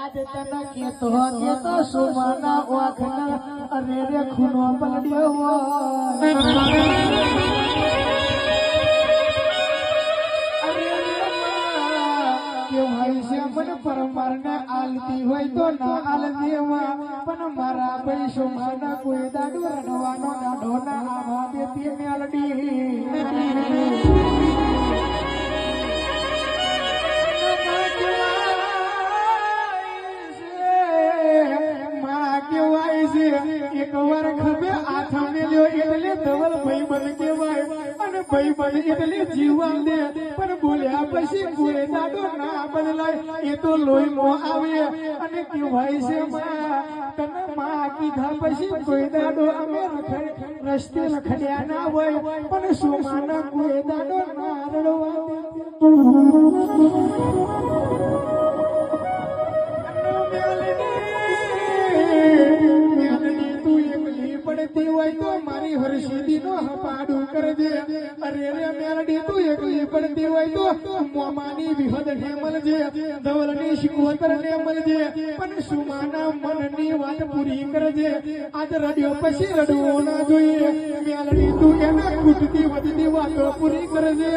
આજે તને કેતો સુમાના ઓખના અરે રે ખૂનો પલડ્યો મને પરમારને આલતી હોય તો ના આલતી પણ મારા પૈસો માના કોઈ દાડો રડવાનો દાડો ના આવા દેતી મેલડી એક વાર ખભે હાથ મેલ્યો એટલે ધવલ ભાઈબંધ કહેવાય અને ભાઈબંધ એટલે જીવન દે પણ બોલ્યા પછી કોઈ દાડો ના બદલાય એ તો લોહીમાં આવે અને કહેવાય છે તને માં કીધા પછી કોઈ દાડો અમે રસ્તે લખડ્યા ના હોય પણ સુમાના કોઈ દાડો ના રડવા પડતી હોય તો મારી હરસિદ્ધિ નો હપાડું કરજે અરે રે મેલડી તું એકલી પડતી હોય તો મોમાની વિહદ ને મળજે ધવલની શિકોતર ને મળજે પણ સુમાના મનની વાત પૂરી કરજે આજ રડ્યો પછી રડવો ના જોઈએ મેલડી તું એના કૂટતી વધતી વાતો પૂરી કરજે